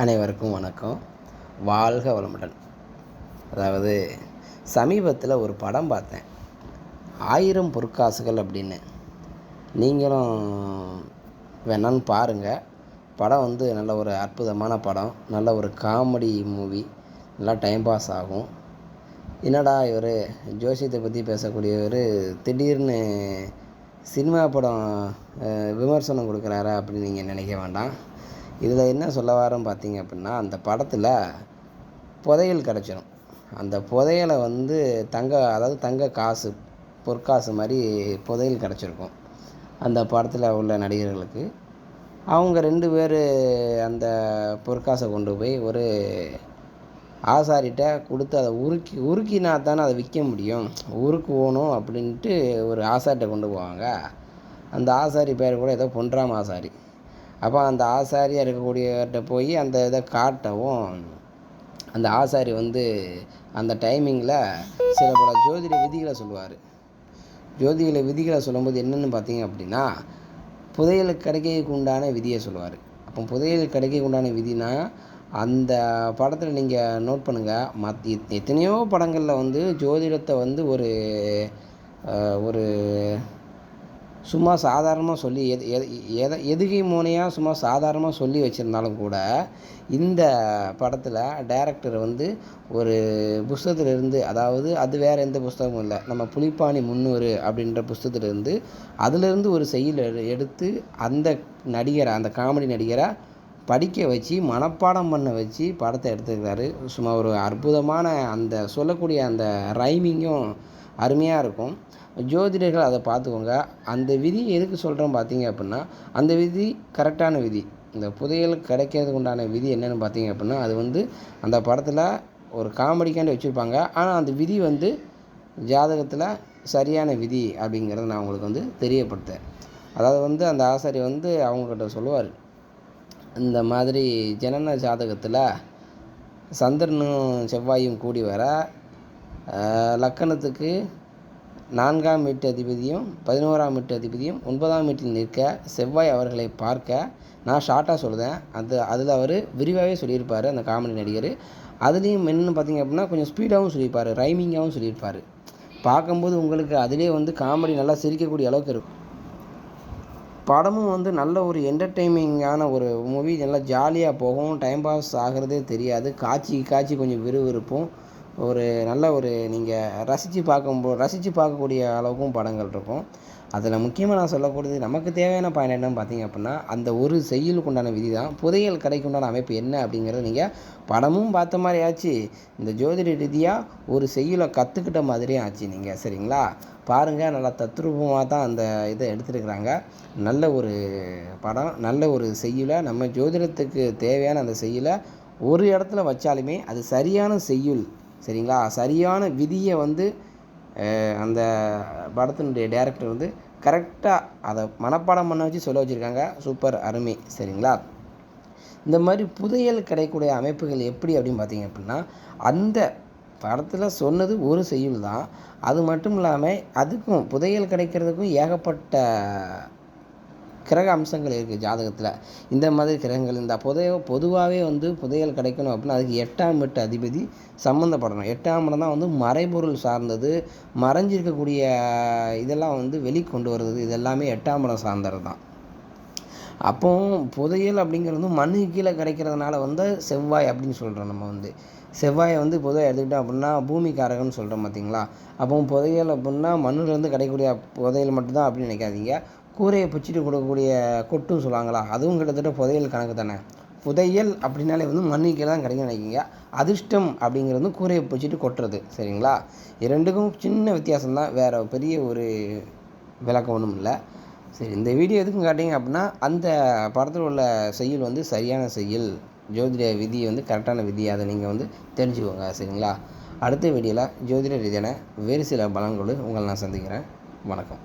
அனைவருக்கும் வணக்கம். வாழ்க வளமுடன். அதாவது சமீபத்தில் ஒரு படம் பார்த்தேன், 1000 பொற்காசுகள் அப்படின்னு. நீங்களும் வேணான்னு பாருங்கள். படம் நல்ல ஒரு அற்புதமான படம், நல்ல ஒரு காமெடி மூவி, நல்லா டைம் பாஸ் ஆகும். என்னடா இவர் ஜோசியத்தை பற்றி பேசக்கூடியவர் திடீர்னு சினிமா படம் விமர்சனம் கொடுக்குறாரா அப்படின்னு நீங்கள் நினைக்க வேண்டாம். இதில் என்ன சொல்ல வரேன்னு பார்த்தீங்க அப்படின்னா, அந்த படத்தில் புதையல் கிடச்சிரும். அந்த புதையலை தங்க காசு, பொற்காசு மாதிரி புதையல் கிடச்சிருக்கும் அந்த படத்தில் உள்ள நடிகர்களுக்கு. அவங்க 2 பேர் அந்த பொற்காசை கொண்டு போய் ஒரு ஆசாரிகிட்ட கொடுத்து அதை உருக்கினா தானே அதை விற்க முடியும், உருக்குவோணும் அப்படின்ட்டு ஒரு ஆசாரிகிட்ட கொண்டு போவாங்க. அந்த ஆசாரி பேர் கூட ஏதோ பொன்ராம் ஆசாரி. அப்போ அந்த ஆசாரியாக இருக்கக்கூடியவர்கிட்ட போய் அந்த இதை காட்டவும், அந்த ஆசாரி அந்த டைமிங்கில் சில பல ஜோதிட விதிகளை சொல்லுவார். விதிகளை சொல்லும்போது என்னென்னு பார்த்தீங்க அப்படின்னா, புதையலுக்கு கிடைக்கிறதுக்கு உண்டான விதியை சொல்லுவார். அப்போ புதையலுக்கு கிடைக்கிறதுக்கு உண்டான விதினா, அந்த படத்தில் நீங்கள் நோட் பண்ணுங்கள், எத்தனையோ படங்களில் ஜோதிடத்தை ஒரு ஒரு சும்மா சாதாரணமாக சொல்லி எதுகை மோனையாக சும்மா சாதாரணமாக சொல்லி வச்சுருந்தாலும் கூட, இந்த படத்தில் டைரக்டர் ஒரு புஸ்தகத்திலிருந்து, அதாவது அது வேறு எந்த புஸ்தகமும் இல்லை, நம்ம புலிப்பாணி 300 அப்படின்ற புஸ்தகத்திலிருந்து அதிலிருந்து ஒரு செய்யுள் எடுத்து அந்த நடிகரை, அந்த காமெடி நடிகரை படிக்க வச்சு மனப்பாடம் பண்ண வச்சு படத்தை எடுத்துருக்காரு. சும்மா ஒரு அற்புதமான அந்த சொல்லக்கூடிய அந்த ரைமிங்கும் அருமையாக இருக்கும். ஜோதிடர்கள் அதை பார்த்துக்கோங்க. அந்த விதி எதுக்கு சொல்கிறோம் பார்த்தீங்க அப்படின்னா, அந்த விதி கரெக்டான விதி. இந்த புதையல் கிடைக்கிறதுக்கு உண்டான விதி என்னென்னு பார்த்தீங்க அப்படின்னா, அது அந்த படத்தில் ஒரு காமெடிக்காண்டி வச்சுருப்பாங்க. ஆனால் அந்த விதி ஜாதகத்தில் சரியான விதி அப்படிங்கிறத நான் உங்களுக்கு தெரியப்படுத்தேன். அதாவது அந்த ஆசாரி அவங்கக்கிட்ட சொல்லுவார், இந்த மாதிரி ஜனன ஜாதகத்தில் சந்திரனும் செவ்வாயும் கூடி வர, லக்கணத்துக்கு 4ஆம் வீட்டு அதிபதியும் 11ஆம் வீட்டு அதிபதியும் 9ஆம் வீட்டில் நிற்க, செவ்வாய் அவர்களை பார்க்க. நான் ஷார்ட்டாக சொல்லுதேன், அதில் அவர் விரிவாகவே சொல்லியிருப்பார் அந்த காமெடி நடிகர். அதுலேயும் என்னென்னு பார்த்தீங்க அப்படின்னா, கொஞ்சம் ஸ்பீடாகவும் சொல்லியிருப்பார், ரைமிங்காகவும் சொல்லியிருப்பார். பார்க்கும்போது உங்களுக்கு அதிலே காமெடி நல்லா சிரிக்கக்கூடிய அளவுக்கு இருக்கும். படமும் நல்ல ஒரு என்டர்டெய்னிங்கான ஒரு மூவி, நல்லா ஜாலியாக போகும், டைம் பாஸ் ஆகிறதே தெரியாது. காட்சி கொஞ்சம் விறுவிறுப்பும், நல்ல நீங்கள் ரசித்து பார்க்கக்கூடிய அளவுக்கும் படங்கள் இருக்கும். அதில் முக்கியமாக நான் சொல்லக்கூடியது, நமக்கு தேவையான பாயிண்ட் என்னன்னு பார்த்தீங்க அப்படின்னா, அந்த ஒரு செய்யுளுக்கு உண்டான விதி தான். புதையல் கடைக்கு உண்டான அமைப்பு என்ன அப்படிங்கிறத நீங்கள் படமும் பார்த்த மாதிரி ஆச்சு, இந்த ஜோதிட ரீதியாக ஒரு செய்யுளை கற்றுக்கிட்ட மாதிரியும் ஆச்சு நீங்கள். சரிங்களா? பாருங்கள், நல்லா தத்ரூபமாக தான் அந்த இதை எடுத்துருக்குறாங்க. நல்ல ஒரு படம், நல்ல ஒரு செய்யுளை, நம்ம ஜோதிடத்துக்கு தேவையான அந்த செய்யுளை ஒரு இடத்துல வச்சாலுமே அது சரியான செய்யுள். சரிங்களா? சரியான விதியை அந்த படத்தினுடைய டைரக்டர் கரெக்டாக அதை மனப்பாடம் பண்ண வச்சு சொல்ல வச்சுருக்காங்க. சூப்பர், அருமை. சரிங்களா? இந்த மாதிரி புதையல் கிடைக்கக்கூடிய அமைப்புகள் எப்படி அப்படின்னு பார்த்தீங்க அப்படின்னா, அந்த படத்தில் சொன்னது ஒரு செய்யுள் தான். அது மட்டும் இல்லாமல் அதுக்கும் புதையல் கிடைக்கிறதுக்கும் ஏகப்பட்ட கிரக அம்சங்கள் இருக்குது ஜாதகத்தில். இந்த மாதிரி கிரகங்கள் இந்த பொதுவாகவே புதையல் கிடைக்கணும் அப்படின்னா அதுக்கு 8ஆம் வீட்டு அதிபதி சம்மந்தப்படணும். 8ஆம் இடம் தான் மறைபொருள் சார்ந்தது, மறைஞ்சிருக்கக்கூடிய இதெல்லாம் வெளிக்கொண்டு வருது. இதெல்லாமே 8ஆம் இடம் சார்ந்தது தான். அப்போ புதையல் அப்படிங்கிறது மண்ணுக்கு கீழே கிடைக்கிறதுனால செவ்வாய் அப்படின்னு சொல்கிறோம். நம்ம செவ்வாயை பொதுவாக எடுத்துக்கிட்டோம் அப்படின்னா பூமிக்காரகன்னு சொல்கிறோம் பார்த்தீங்களா. அப்போ புதையல் அப்படின்னா மண்ணிலேருந்து கிடைக்கக்கூடிய புதையல் மட்டும்தான் அப்படின்னு நினைக்காதீங்க. கூரையை பிச்சுட்டு கொடுக்கக்கூடிய கொட்டுன்னு சொல்லுவாங்களா, அதுவும் கிட்டத்தட்ட புதையல் கணக்கு தானே. புதையல் அப்படின்னாலே மண்ணுக்கு கீழே தான் கிடைக்கும் நினைக்கிங்க. அதிர்ஷ்டம் அப்படிங்கிறது கூரையை பிச்சுட்டு கொட்டுறது. சரிங்களா? இரண்டுக்கும் சின்ன வித்தியாசம் தான், வேறு பெரிய ஒரு விளக்கம் ஒன்றும் இல்லை. சரி, இந்த வீடியோ எதுக்கும் காட்டிங்க அப்படின்னா, அந்த படத்தில் உள்ள செய்யுள் சரியான செய்யுள், ஜோதிட விதி கரெக்டான விதி, அதை நீங்கள் தெரிஞ்சுக்கோங்க. சரிங்களா? அடுத்த வீடியோவில் ஜோதிட ரீதியான வேறு சில பலன்களோடு உங்களை நான் சந்திக்கிறேன். வணக்கம்.